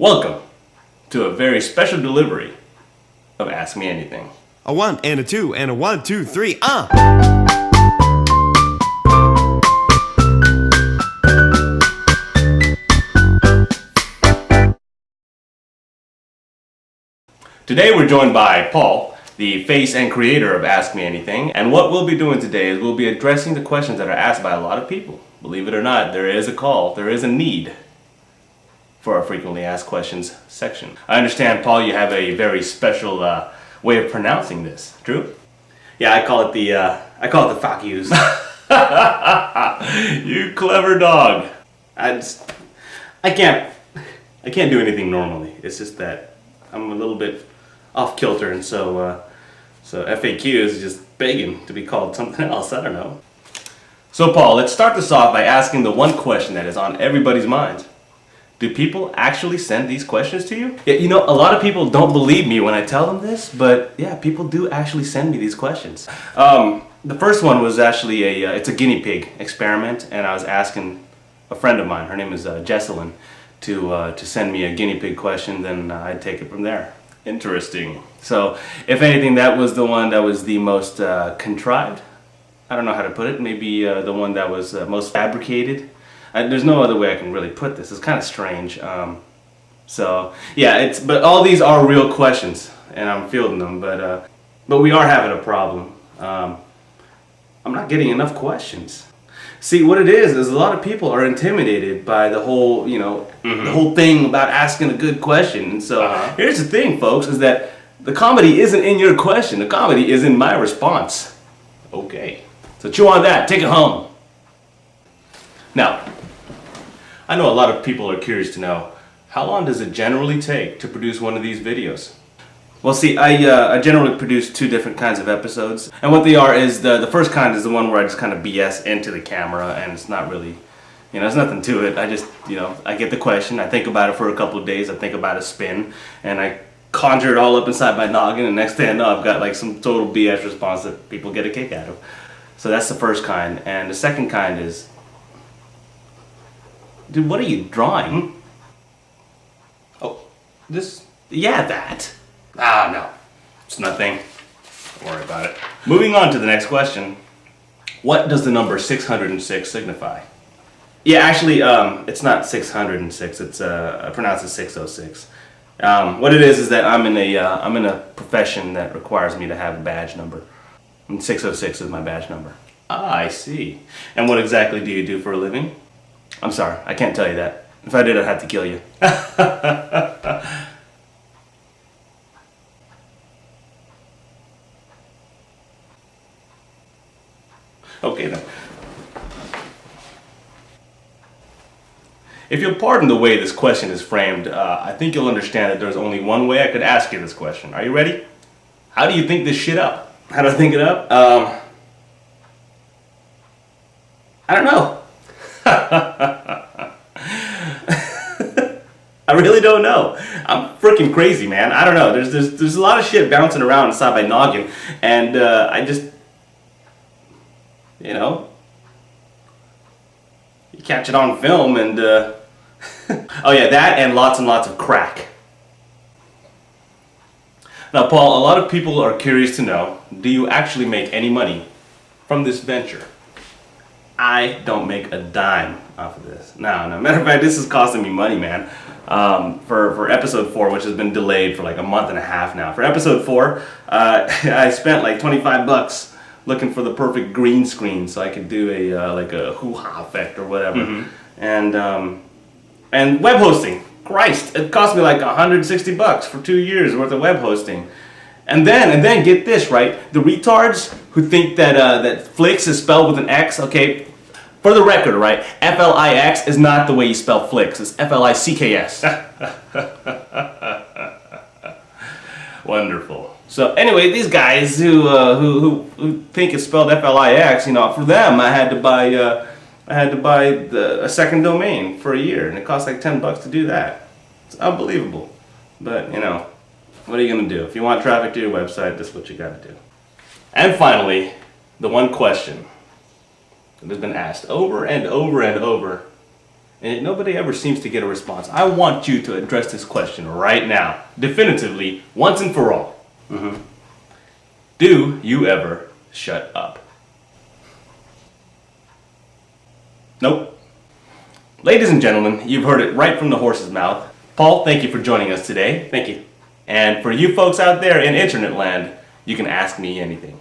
Welcome to a very special delivery of Ask Me Anything. A 1 and a 2 and a 1, 2, 3, Today we're joined by Paul, the face and creator of Ask Me Anything, and what we'll be doing today is we'll be addressing the questions that are asked by a lot of people. Believe it or not, there is a call, there is a need for our frequently asked questions section. I understand, Paul, you have a very special way of pronouncing this. True? Yeah, I call it the fuck yous. You clever dog. I can't do anything normally. It's just that I'm a little bit off kilter, and so FAQ is just begging to be called something else. I don't know. So Paul, let's start this off by asking the one question that is on everybody's mind. Do people actually send these questions to you? Yeah, you know, a lot of people don't believe me when I tell them this, but yeah, people do actually send me these questions. The first one was actually it's a guinea pig experiment, and I was asking a friend of mine, her name is Jesselyn, to send me a guinea pig question, then I'd take it from there. Interesting. So, if anything, that was the one that was the most contrived. I don't know how to put it. Maybe the one that was most fabricated. There's no other way I can really put this. It's kind of strange. So yeah, but all these are real questions, and I'm fielding them. But we are having a problem. I'm not getting enough questions. See, what it is a lot of people are intimidated by the whole, the whole thing about asking a good question. And so here's the thing, folks, is that the comedy isn't in your question. The comedy is in my response. Okay. So chew on that. Take it home. Now, I know a lot of people are curious to know, how long does it generally take to produce one of these videos? Well, see, I generally produce two different kinds of episodes. And what they are is, the first kind is the one where I just kind of BS into the camera, and it's not really, there's nothing to it. I just, I get the question, I think about it for a couple of days, I think about a spin, and I conjure it all up inside my noggin, and next thing I know, I've got like some total BS response that people get a kick out of. So that's the first kind. And the second kind is, dude, what are you drawing? Oh, this? Yeah, that. Ah, no. It's nothing. Don't worry about it. Moving on to the next question. What does the number 606 signify? Yeah, actually, it's not 606. It's I pronounce it 606. What it is that I'm in a profession that requires me to have a badge number. And 606 is my badge number. Ah, I see. And what exactly do you do for a living? I'm sorry, I can't tell you that. If I did, I'd have to kill you. Okay then. If you'll pardon the way this question is framed, I think you'll understand that there's only one way I could ask you this question. Are you ready? How do you think this shit up? How do I think it up? I don't know. I really don't know. I'm freaking crazy, man. I don't know. There's a lot of shit bouncing around inside my noggin, and I just, you catch it on film, and oh yeah, that and lots of crack. Now, Paul, a lot of people are curious to know, do you actually make any money from this venture? I don't make a dime off of this. No. Matter of fact, this is costing me money, man. For episode 4, which has been delayed for like a month and a half now. For episode 4, I spent like $25 looking for the perfect green screen so I could do like a hoo-ha effect or whatever. And web hosting. Christ, it cost me like $160 for 2 years worth of web hosting. And then get this, right? The retards who think that Flix is spelled with an X, okay? For the record, right? F-L-I-X is not the way you spell Flix. It's F-L-I-C-K-S. Wonderful. So anyway, these guys who think it's spelled F-L-I-X, for them I had to buy a second domain for a year, and it cost like $10 to do that. It's unbelievable. But what are you gonna do? If you want traffic to your website, this is what you gotta do. And finally, the one question that has been asked over and over and over and nobody ever seems to get a response. I want you to address this question right now, definitively, once and for all. Do you ever shut up? Nope. Ladies and gentlemen, you've heard it right from the horse's mouth. Paul, thank you for joining us today. Thank you. And for you folks out there in internet land, you can ask me anything.